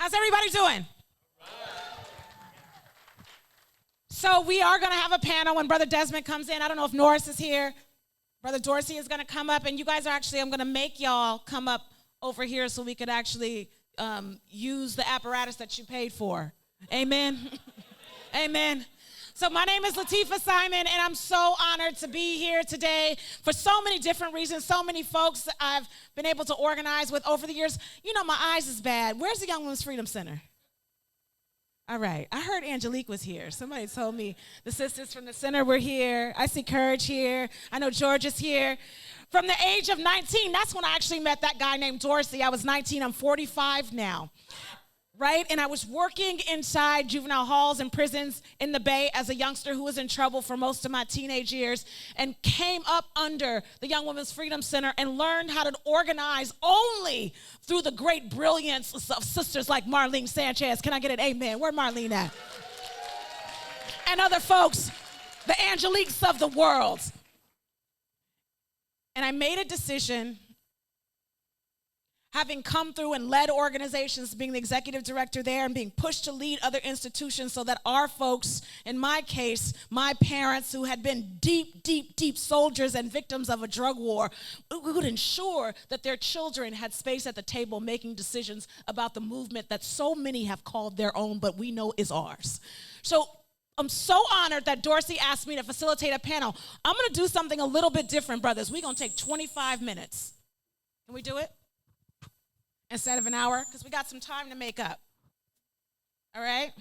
How's everybody doing? So we are going to have a panel when Brother Desmond comes in. I don't know if Norris is here. Brother Dorsey is going to come up, and you guys are actually, I'm going to make y'all come up over here so we could actually use the apparatus that you paid for. Amen. Amen. So my name is Latifah Simon, and I'm so honored to be here today for so many different reasons, so many folks I've been able to organize with over the years. You know, my eyes is bad. Where's the Young Women's Freedom Center? All right. I heard Angelique was here. Somebody told me the sisters from the center were here. I see Courage here. I know George is here. From the age of 19, that's when I actually met that guy named Dorsey. I was 19. I'm 45 now. Right? And I was working inside juvenile halls and prisons in the Bay as a youngster who was in trouble for most of my teenage years, and came up under the Young Women's Freedom Center and learned how to organize only through the great brilliance of sisters like Marlene Sanchez. Can I get an amen? Where Marlene at? And other folks, the Angeliques of the world. And I made a decision, having come through and led organizations, being the executive director there and being pushed to lead other institutions so that our folks, in my case, my parents who had been deep soldiers and victims of a drug war, we would ensure that their children had space at the table making decisions about the movement that so many have called their own, but we know is ours. So I'm so honored that Dorsey asked me to facilitate a panel. I'm going to do something a little bit different, brothers. We're going to take 25 minutes. Can we do it? Instead of an hour, because we got some time to make up. All right?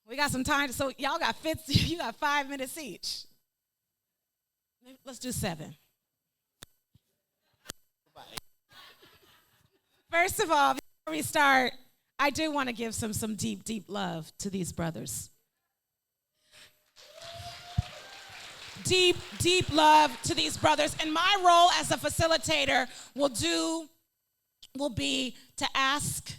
We got some time, so y'all got you got 5 minutes each. Let's do 7. First of all, before we start, I do want to give some deep love to these brothers. Deep love to these brothers. And my role as a facilitator will be to ask,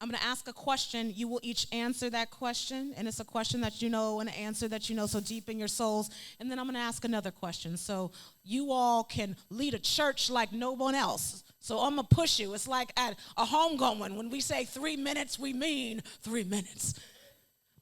I'm going to ask a question. You will each answer that question, and it's a question that you know and an answer that you know so deep in your souls. And then I'm going to ask another question so you all can lead a church like no one else. So I'm going to push you. It's like at a homegoing. When we say 3 minutes, we mean 3 minutes.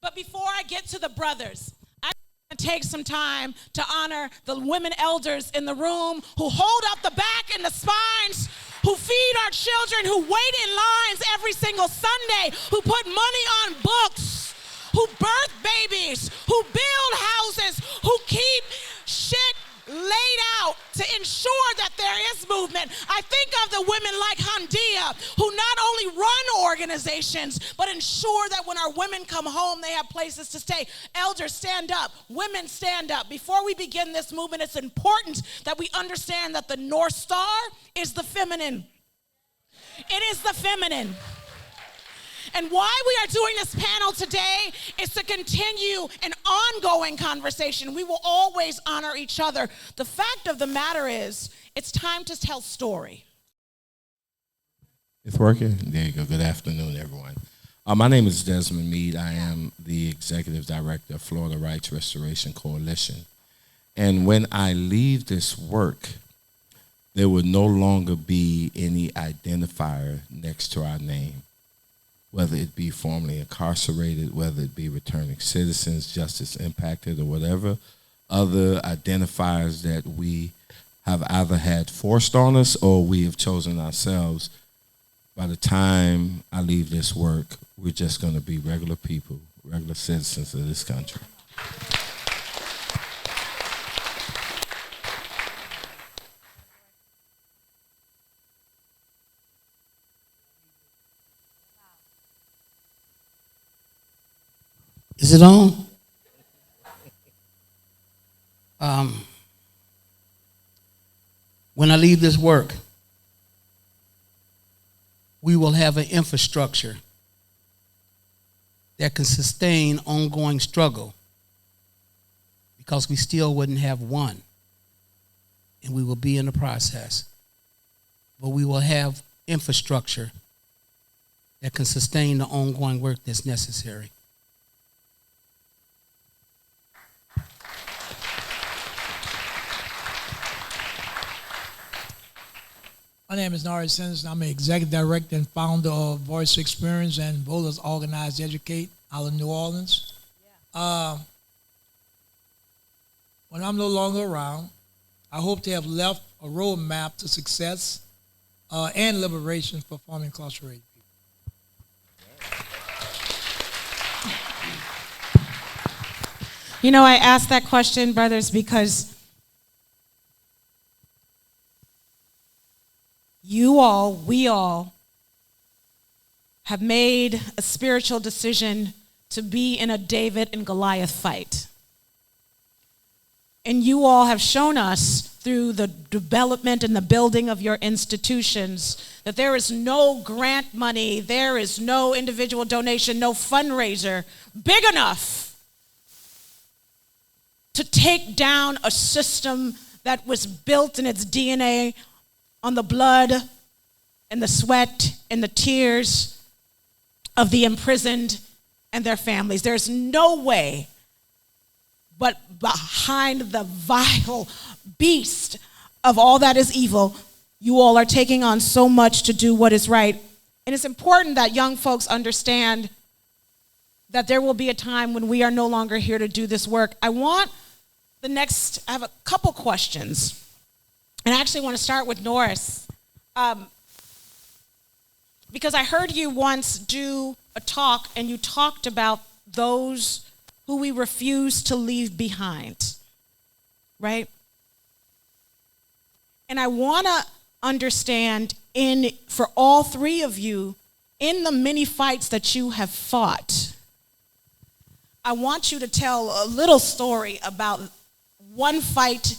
But before I get to the brothers, I want to take some time to honor the women elders in the room who hold up the back and the spines, who feed our children, who wait in lines every single Sunday, who put money on books, who birth babies, who build houses, who keep shit laid out to ensure that there is movement. I think of the women like Handia, who not only run organizations, but ensure that when our women come home, they have places to stay. Elders, stand up. Women, stand up. Before we begin this movement, it's important that we understand that the North Star is the feminine. It is the feminine. And why we are doing this panel today is to continue an ongoing conversation. We will always honor each other. The fact of the matter is, it's time to tell story. It's working? There you go. Good afternoon, everyone. My name is Desmond Meade. I am the executive director of Florida Rights Restoration Coalition. And when I leave this work, there will no longer be any identifier next to our name, whether it be formerly incarcerated, whether it be returning citizens, justice impacted, or whatever other identifiers that we have either had forced on us or we have chosen ourselves. By the time I leave this work, we're just going to be regular people, regular citizens of this country. Is it on? When I leave this work, we will have an infrastructure that can sustain ongoing struggle, because we still wouldn't have one, and we will be in the process. But we will have infrastructure that can sustain the ongoing work that's necessary. My name is Norris Henderson. I'm an executive director and founder of Voice Experience and Voters Organized Educate out of New Orleans. When I'm no longer around, I hope to have left a roadmap to success and liberation for formerly incarcerated people. You know, I asked that question, brothers, because we all have made a spiritual decision to be in a David and Goliath fight. And you all have shown us through the development and the building of your institutions that there is no grant money, there is no individual donation, no fundraiser big enough to take down a system that was built in its DNA on the blood and the sweat and the tears of the imprisoned and their families. There's no way but behind the vile beast of all that is evil, you all are taking on so much to do what is right. And it's important that young folks understand that there will be a time when we are no longer here to do this work. I have a couple questions. And I actually want to start with Norris. Because I heard you once do a talk and you talked about those who we refuse to leave behind, right? And I want to understand for all three of you, in the many fights that you have fought, I want you to tell a little story about one fight,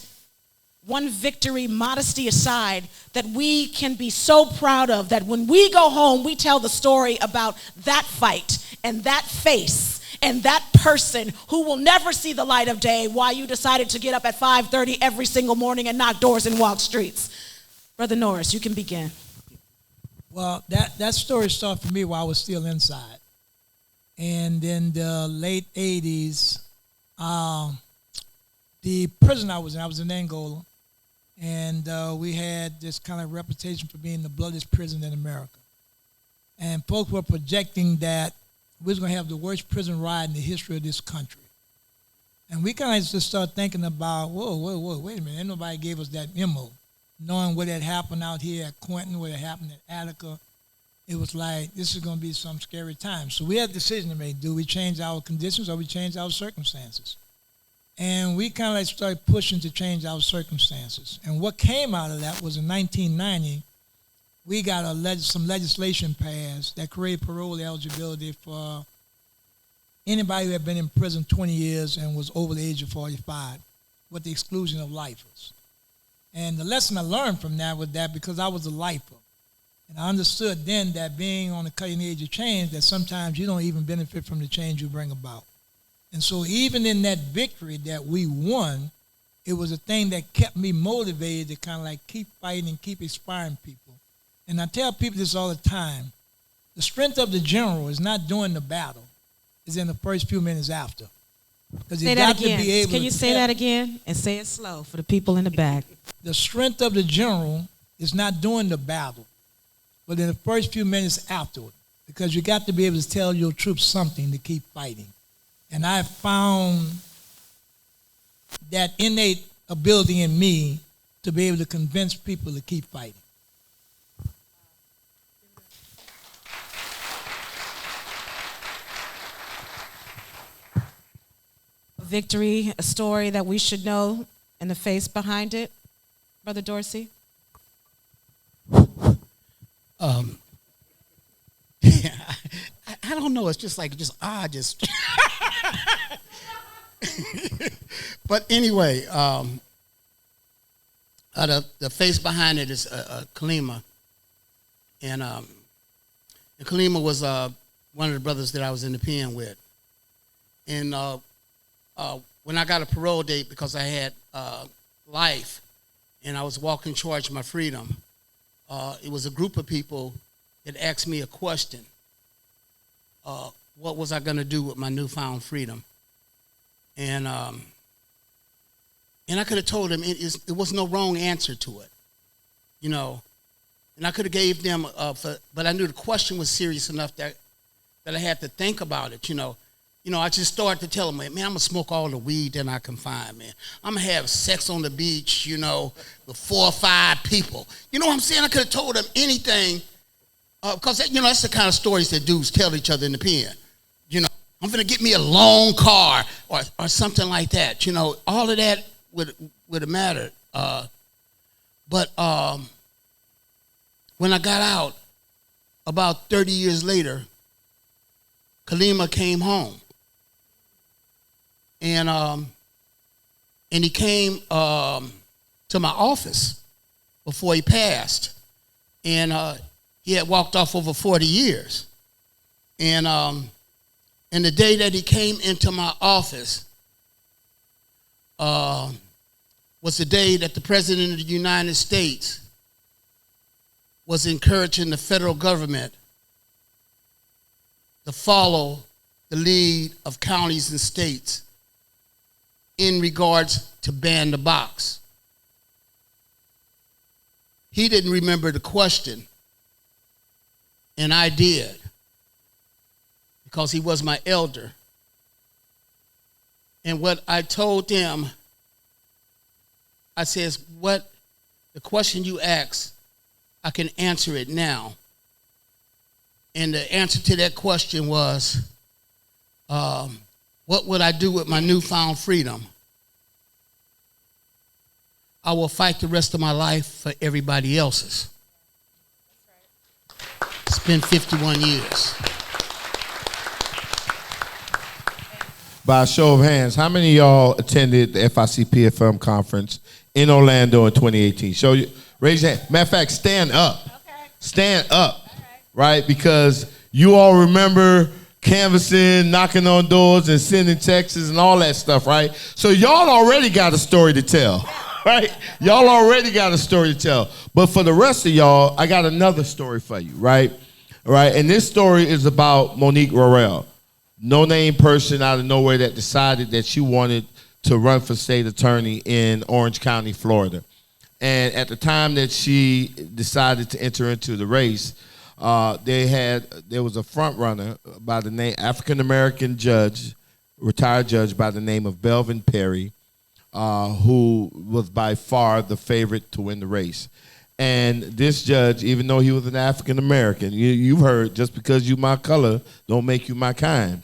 one victory, modesty aside, that we can be so proud of, that when we go home, we tell the story about that fight and that face and that person who will never see the light of day, why you decided to get up at 5:30 every single morning and knock doors and walk streets. Brother Norris, you can begin. Well, that story started for me while I was still inside. And in the late 80s, the prison I was in Angola, and we had this kind of reputation for being the bloodiest prison in America. And folks were projecting that we was going to have the worst prison riot in the history of this country. And we kind of just started thinking about, whoa, wait a minute, ain't nobody gave us that memo. Knowing what had happened out here at Quentin, what had happened at Attica, it was like, this is going to be some scary time. So we had a decision to make. Do we change our conditions or we change our circumstances? And we kind of like started pushing to change our circumstances. And what came out of that was in 1990, we got some legislation passed that created parole eligibility for anybody who had been in prison 20 years and was over the age of 45, with the exclusion of lifers. And the lesson I learned from that was that because I was a lifer, and I understood then that being on the cutting edge of change, that sometimes you don't even benefit from the change you bring about. And so even in that victory that we won, it was a thing that kept me motivated to kind of like keep fighting and keep inspiring people. And I tell people this all the time. The strength of the general is not during the battle. It's in the first few minutes after. Because you got to be able Can you say that again? And say it slow for the people in the back. The strength of the general is not during the battle, but in the first few minutes afterward. Because you got to be able to tell your troops something to keep fighting. And I found that innate ability in me to be able to convince people to keep fighting. Victory, a story that we should know, and the face behind it. Brother Dorsey? I don't know. It's just But anyway, the face behind it is Kalima. And Kalima was one of the brothers that I was in the pen with. And when I got a parole date because I had life and I was walking towards my freedom, it was a group of people that asked me a question. What was I going to do with my newfound freedom? And I could have told them it was no wrong answer to it. You know, And I could have gave them, but I knew the question was serious enough that I had to think about it, you know. You know, I just started to tell them, man, I'm going to smoke all the weed that I can find, man. I'm going to have sex on the beach, you know, with 4 or 5 people. You know what I'm saying? I could have told them anything because, you know, that's the kind of stories that dudes tell each other in the pen. You know, I'm going to get me a long car or something like that. You know, all of that would have mattered. But when I got out, about 30 years later, Kalima came home. And he came to my office before he passed. And he had walked off over 40 years. And the day that he came into my office was the day that the President of the United States was encouraging the federal government to follow the lead of counties and states in regards to ban the box. He didn't remember the question, and I did, because he was my elder. And what I told them, I says, what the question you asked, I can answer it now. And the answer to that question was, what would I do with my newfound freedom? I will fight the rest of my life for everybody else's. It's been 51 years. By a show of hands, how many of y'all attended the FIC PFM conference in Orlando in 2018? Raise your hand. Matter of fact, stand up. Okay. Stand up, right? Because you all remember canvassing, knocking on doors, and sending texts and all that stuff, right? So y'all already got a story to tell, right? Y'all already got a story to tell. But for the rest of y'all, I got another story for you, right? Right? And this story is about Monique Worrell, no-name person out of nowhere that decided that she wanted to run for state attorney in Orange County, Florida. And at the time that she decided to enter into the race, there was a front runner by the name, African-American judge, retired judge by the name of Belvin Perry, who was by far the favorite to win the race. And this judge, even though he was an African-American, you've heard, just because you my color don't make you my kind.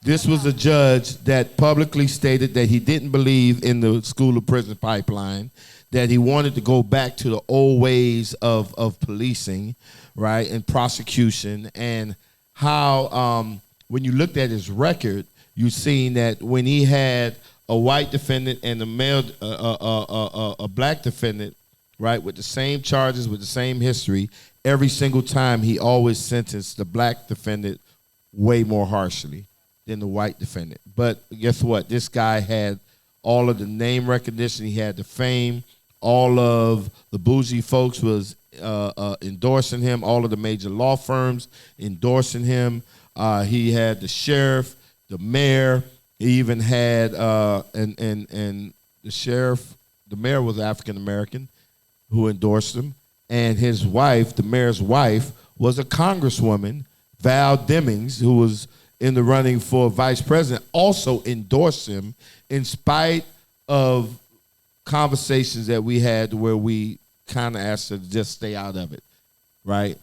This was a judge that publicly stated that he didn't believe in the school of prison pipeline, that he wanted to go back to the old ways of policing, right, and prosecution, and how when you looked at his record, you seen that when he had a white defendant and a black defendant, right, with the same charges, with the same history, every single time he always sentenced the black defendant way more harshly than the white defendant. But guess what? This guy had all of the name recognition. He had the fame. All of the bougie folks was endorsing him. All of the major law firms endorsing him. He had the sheriff, the mayor. He even had and the sheriff, the mayor was African American, who endorsed him, and his wife, the mayor's wife, was a congresswoman, Val Demings, who was in the running for vice president, also endorsed him in spite of conversations that we had where we kind of asked her to just stay out of it, right?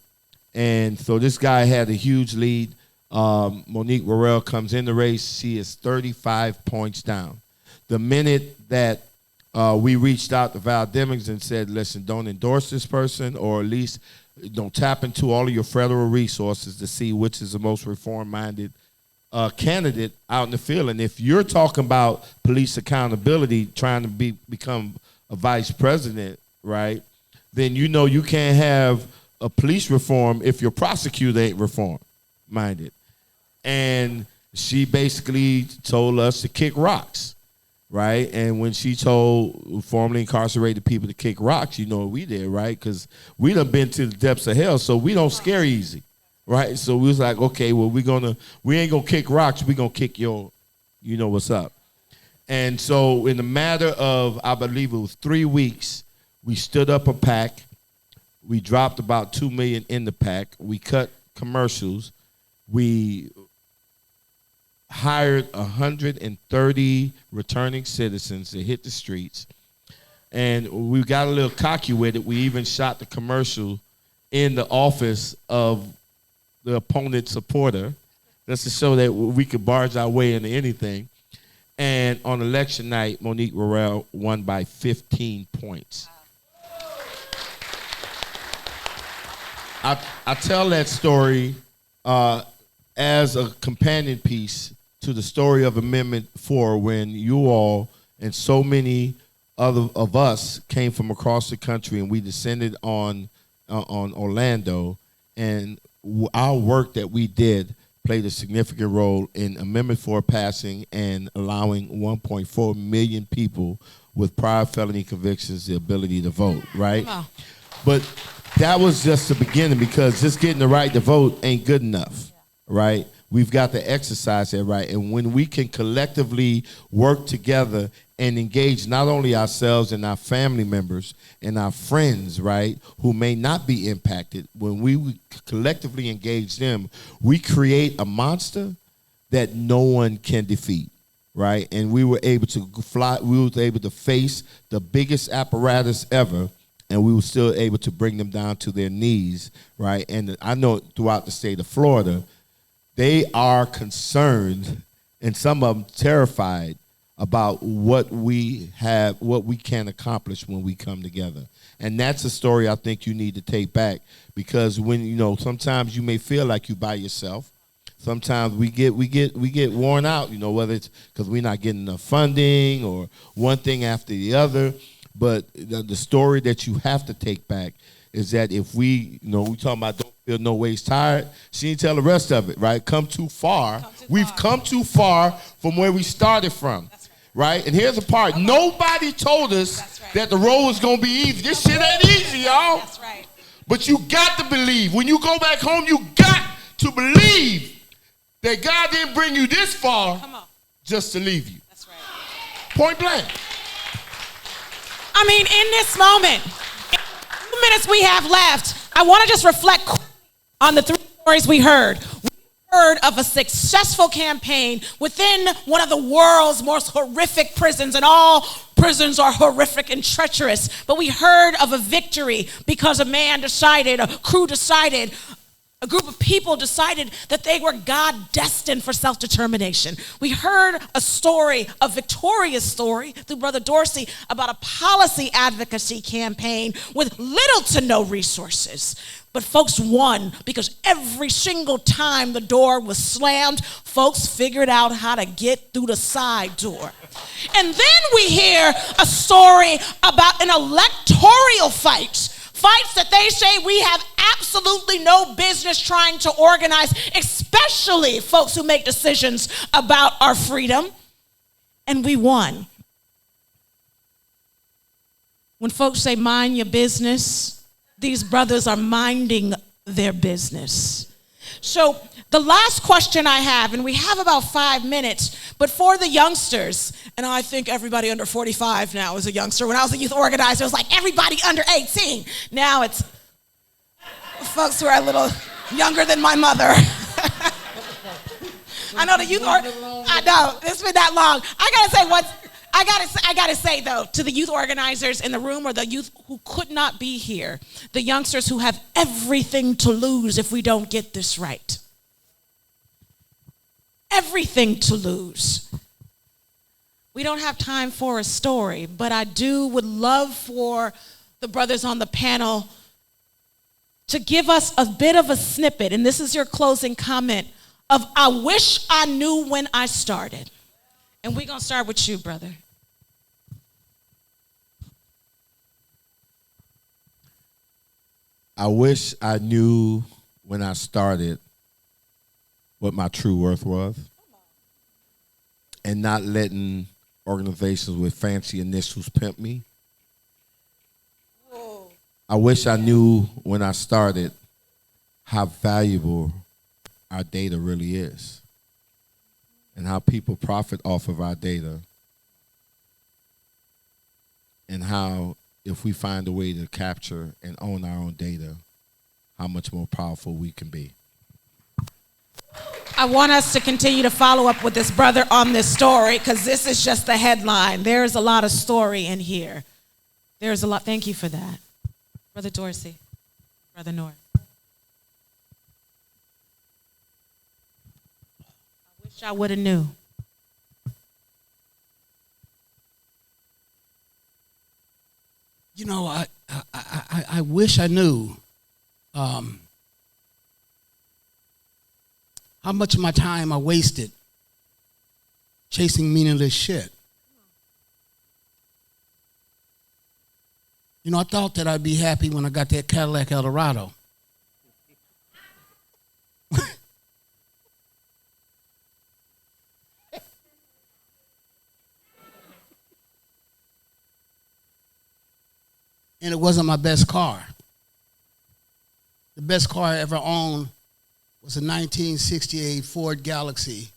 And so this guy had a huge lead. Monique Worrell comes in the race. She is 35 points down. The minute that we reached out to Val Demings and said, listen, don't endorse this person, or at least don't tap into all of your federal resources to see which is the most reform-minded candidate out in the field. And if you're talking about police accountability, trying to become a vice president, right, then you know you can't have a police reform if your prosecutor ain't reform-minded. And she basically told us to kick rocks, right? And when she told formerly incarcerated people to kick rocks, you know what we did, right? Because we done been to the depths of hell, so we don't scare easy, right? So we was like, okay, well, we ain't gonna kick rocks, we gonna kick your, you know what's up. And so in the matter of, I believe it was 3 weeks, we stood up a pack. We dropped about $2 million in the pack. We cut commercials. We hired 130 returning citizens to hit the streets. And we got a little cocky with it. We even shot the commercial in the office of the opponent supporter, just to show that we could barge our way into anything. And on election night, Monique Worrell won by 15 points. I tell that story as a companion piece to the story of Amendment 4, when you all and so many other of us came from across the country and we descended on Orlando, and our work that we did played a significant role in Amendment 4 passing and allowing 1.4 million people with prior felony convictions the ability to vote, right? Wow. But that was just the beginning, because just getting the right to vote ain't good enough, right? We've got to exercise that right. And when we can collectively work together and engage not only ourselves and our family members and our friends, right, who may not be impacted, when we collectively engage them, we create a monster that no one can defeat, right? And we were able to face the biggest apparatus ever, and we were still able to bring them down to their knees, right? And I know throughout the state of Florida, they are concerned, and some of them terrified, about what we have, what we can accomplish when we come together. And that's a story I think you need to take back, because when, you know, sometimes you may feel like you by yourself. Sometimes we get worn out, you know, whether it's because we're not getting enough funding or one thing after the other. But the story that you have to take back is that if we, you know, we talking about don't feel no ways tired, she didn't tell the rest of it, right? Come too far. We've come too far from where we started from, right? And here's the part. Nobody told us that the road was going to be easy. This shit ain't easy, y'all. That's right. But you got to believe. When you go back home, you got to believe that God didn't bring you this far just to leave you. That's right. Point blank. I mean, in this moment, in the 2 minutes we have left, I want to just reflect on the 3 stories we heard. We heard of a successful campaign within one of the world's most horrific prisons, and all prisons are horrific and treacherous. But we heard of a victory because a group of people decided that they were God destined for self-determination. We heard a story, a victorious story through Brother Dorsey about a policy advocacy campaign with little to no resources. But folks won because every single time the door was slammed, folks figured out how to get through the side door. And then we hear a story about an electoral fights that they say we have absolutely no business trying to organize, especially folks who make decisions about our freedom. And we won. When folks say mind your business, these brothers are minding their business. So the last question I have, and we have about 5 minutes, but for the youngsters, and I think everybody under 45 now is a youngster. When I was a youth organizer, it was like everybody under 18. Now it's folks who are a little younger than my mother. I know the youth, I know, it's been that long. I gotta say though, to the youth organizers in the room, or the youth who could not be here, the youngsters who have everything to lose if we don't get this right. Everything to lose. We don't have time for a story, but I would love for the brothers on the panel to give us a bit of a snippet, and this is your closing comment, of I wish I knew when I started. And we're gonna start with you, brother. I wish I knew when I started what my true worth was, and not letting organizations with fancy initials pimp me. Whoa. I wish I knew when I started how valuable our data really is, and how people profit off of our data, and how if we find a way to capture and own our own data, how much more powerful we can be. I want us to continue to follow up with this brother on this story, because this is just the headline. There's a lot of story in here. There's a lot. Thank you for that. Brother Dorsey, Brother Norris. I wish I would have knew. You know, I wish I knew how much of my time I wasted chasing meaningless shit. You know, I thought that I'd be happy when I got that Cadillac Eldorado. And it wasn't my best car. The best car I ever owned was a 1968 Ford Galaxy,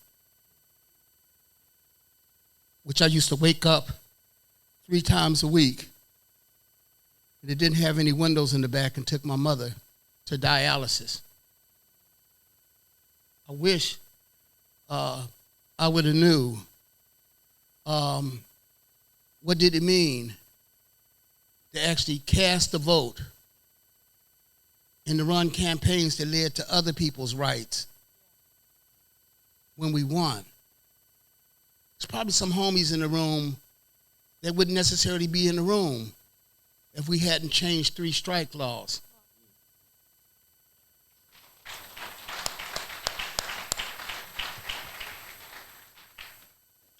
which I used to wake up 3 times a week. And it didn't have any windows in the back, and took my mother to dialysis. I wish I would have knew what did it mean to actually cast a vote and to run campaigns that led to other people's rights when we won. There's probably some homies in the room that wouldn't necessarily be in the room if we hadn't changed 3 strike laws.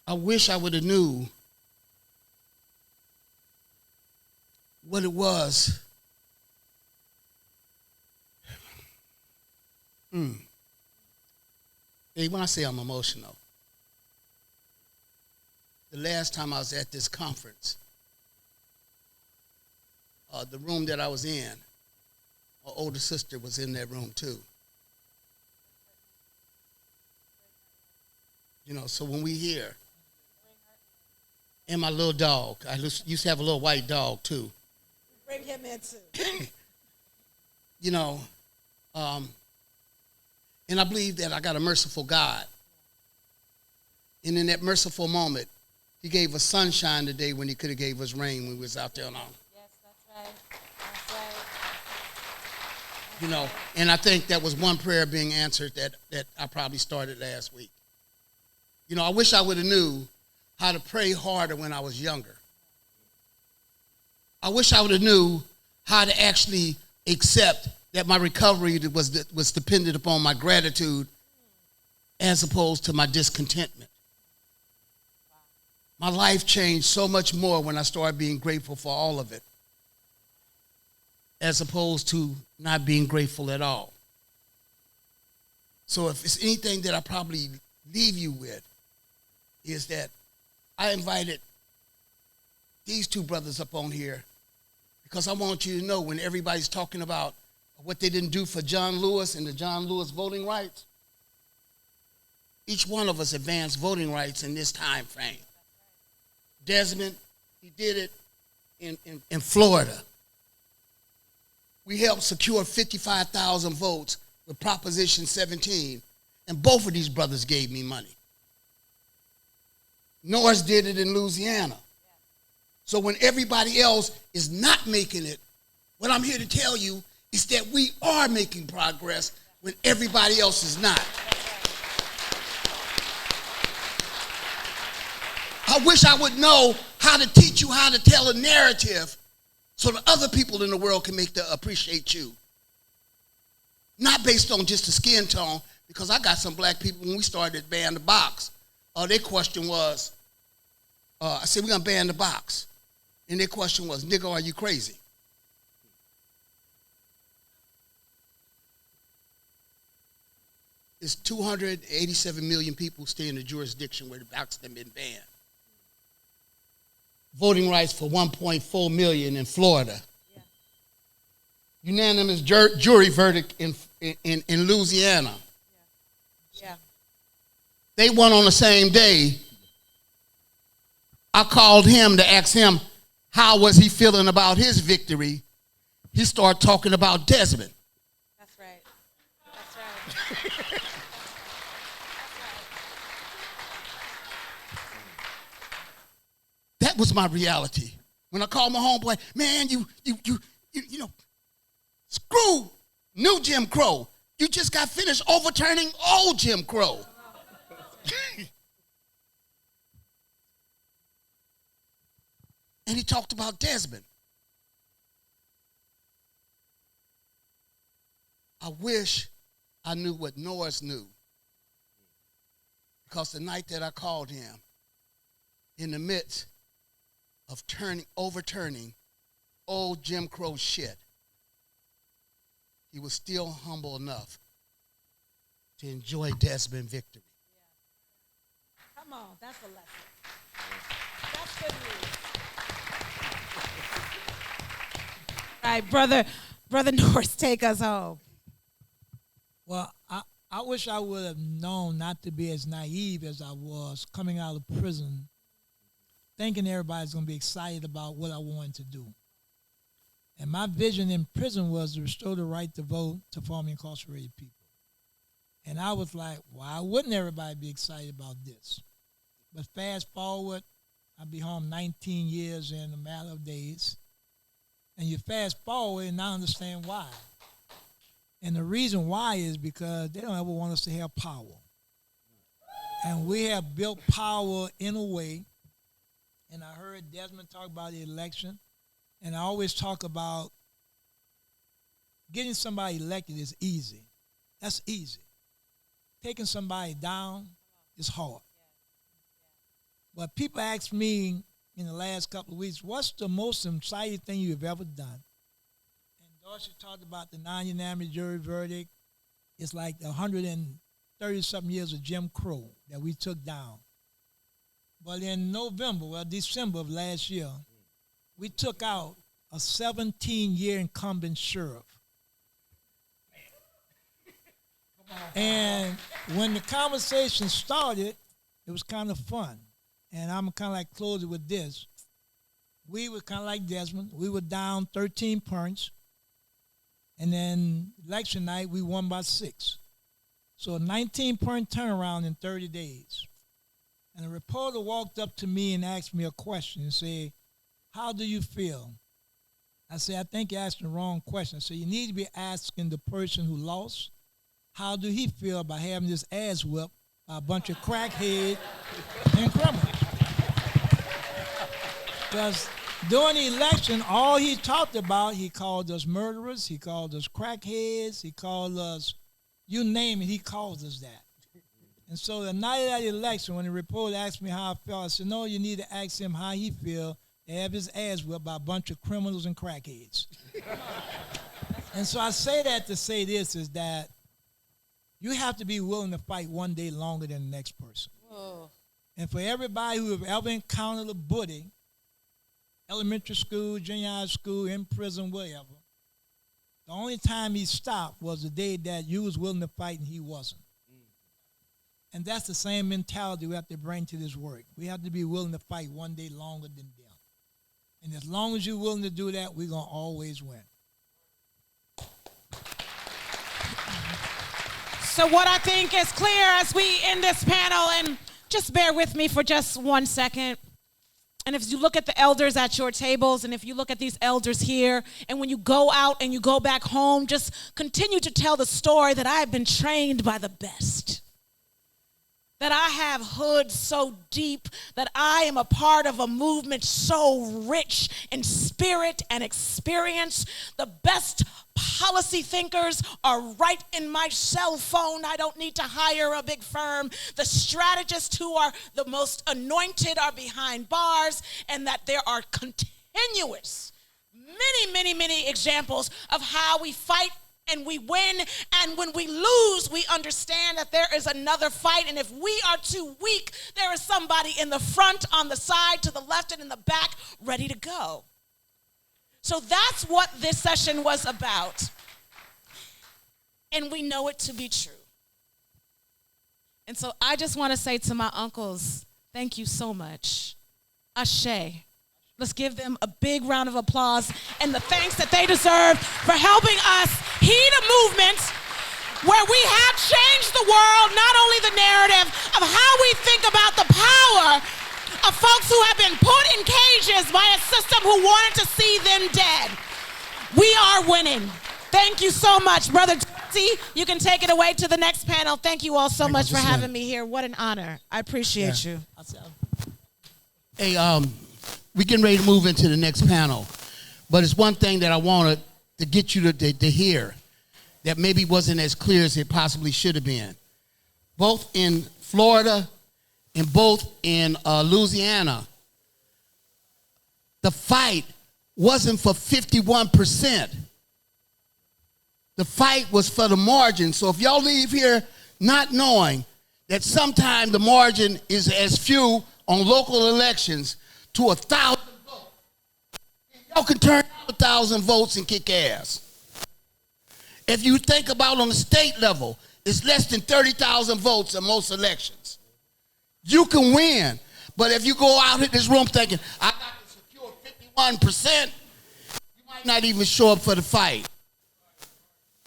I wish I would have knew what it was. Hey, when I say I'm emotional, the last time I was at this conference, the room that I was in, my older sister was in that room too. You know, so when we hear, and my little dog, I used to have a little white dog too. Bring him in too. You know, and I believe that I got a merciful God. And in that merciful moment, he gave us sunshine today when he could have gave us rain when we was out there on our. Yes, that's right. That's right. You know, and I think that was one prayer being answered that I probably started last week. You know, I wish I would have knew how to pray harder when I was younger. I wish I would have knew how to actually accept that my recovery was dependent upon my gratitude as opposed to my discontentment. My life changed so much more when I started being grateful for all of it, as opposed to not being grateful at all. So if it's anything that I probably leave you with, is that I invited these 2 brothers up on here because I want you to know, when everybody's talking about what they didn't do for John Lewis and the John Lewis voting rights, each one of us advanced voting rights in this time frame. Desmond, he did it in Florida. We helped secure 55,000 votes with Proposition 17, and both of these brothers gave me money. Norris did it in Louisiana. So when everybody else is not making it, what I'm here to tell you is that we are making progress when everybody else is not. I wish I would know how to teach you how to tell a narrative so that other people in the world can appreciate you. Not based on just the skin tone, because I got some black people when we started Ban the Box. Their question was, I said, we're going to ban the box. And their question was, nigga, are you crazy? It's 287 million people stay in the jurisdiction where the box has been banned. Voting rights for 1.4 million in Florida. Yeah. Unanimous jury verdict in Louisiana. Yeah. They won on the same day. I called him to ask him, how was he feeling about his victory, he started talking about Desmond. That's right. That's right. That was my reality. When I called my homeboy, man, you know, screw new Jim Crow. You just got finished overturning old Jim Crow. And he talked about Desmond. I wish I knew what Norris knew. Because the night that I called him, in the midst of overturning old Jim Crow shit, he was still humble enough to enjoy Desmond victory. Yeah. Come on, that's a lesson. That's good news. All right, brother Norris, take us home. Well, I wish I would have known not to be as naive as I was coming out of prison, thinking everybody's going to be excited about what I wanted to do. And my vision in prison was to restore the right to vote to formerly incarcerated people. And I was like, why wouldn't everybody be excited about this? But fast forward, I'll be home 19 years in a matter of days. And you fast forward and I understand why. And the reason why is because they don't ever want us to have power. And we have built power in a way, and I heard Desmond talk about the election, and I always talk about getting somebody elected is easy. That's easy. Taking somebody down is hard. But people ask me in the last couple of weeks, what's the most exciting thing you've ever done? And Dorsey talked about the non-unanimous jury verdict. It's like 130-something years of Jim Crow that we took down. But in December of last year, we took out a 17-year incumbent sheriff. And when the conversation started, it was kind of fun. And I'm kind of like close it with this. We were kind of like Desmond. We were down 13 points. And then election night, we won by 6. So a 19-point turnaround in 30 days. And a reporter walked up to me and asked me a question and said, how do you feel? I said, I think you're asking the wrong question. So you need to be asking the person who lost, how do he feel about having this ass whipped by a bunch of crackheads and criminals? Because during the election, all he talked about, he called us murderers, he called us crackheads, he called us, you name it, he called us that. And so the night of that election, when the reporter asked me how I felt, I said, no, you need to ask him how he feel to have his ass whipped by a bunch of criminals and crackheads. And so I say that to say this, is that you have to be willing to fight one day longer than the next person. Whoa. And for everybody who have ever encountered a bully, elementary school, junior high school, in prison, whatever, the only time he stopped was the day that you was willing to fight and he wasn't. And that's the same mentality we have to bring to this work. We have to be willing to fight one day longer than them. And as long as you're willing to do that, we're going to always win. So what I think is clear as we end this panel, and just bear with me for just 1 second. And if you look at the elders at your tables, and if you look at these elders here, and when you go out and you go back home, just continue to tell the story that I have been trained by the best. That I have hood so deep, that I am a part of a movement so rich in spirit and experience. The best policy thinkers are right in my cell phone. I don't need to hire a big firm. The strategists who are the most anointed are behind bars, and that there are continuous, many examples of how we fight and we win, and when we lose, we understand that there is another fight, and if we are too weak, there is somebody in the front, on the side, to the left, and in the back, ready to go. So that's what this session was about, and we know it to be true. And so I just want to say to my uncles, thank you so much. Ashe. Let's give them a big round of applause and the thanks that they deserve for helping us heed a movement where we have changed the world, not only the narrative of how we think about the power of folks who have been put in cages by a system who wanted to see them dead. We are winning. Thank you so much, Brother Dorsey. You can take it away to the next panel. Thank you all so much for having me here. What an honor. I appreciate you. Hey, we're getting ready to move into the next panel, but it's one thing that I wanted to get you to hear that maybe wasn't as clear as it possibly should have been. Both in Florida and both in Louisiana, the fight wasn't for 51%. The fight was for the margin. So if y'all leave here not knowing that sometimes the margin is as few on local elections to 1,000 votes, y'all can turn out 1,000 votes and kick ass. If you think about on the state level, it's less than 30,000 votes in most elections. You can win, but if you go out in this room thinking, I got to secure 51%, you might not even show up for the fight.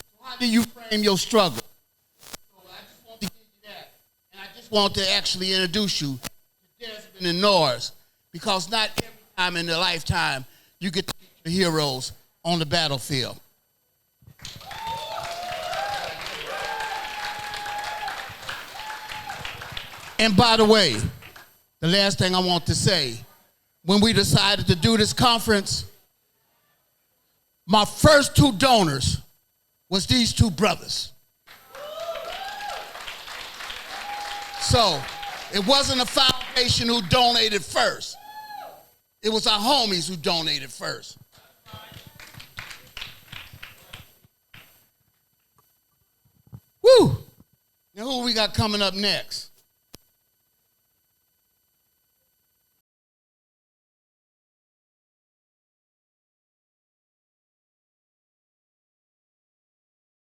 So how do you frame your struggle? So I just want to give you that, and I just want to actually introduce you to Desmond and Norris, because not every time in their lifetime you get to meet your heroes on the battlefield. And by the way, the last thing I want to say, when we decided to do this conference, my first two donors was these two brothers. So it wasn't a foundation who donated first. It was our homies who donated first. Woo! Now who we got coming up next?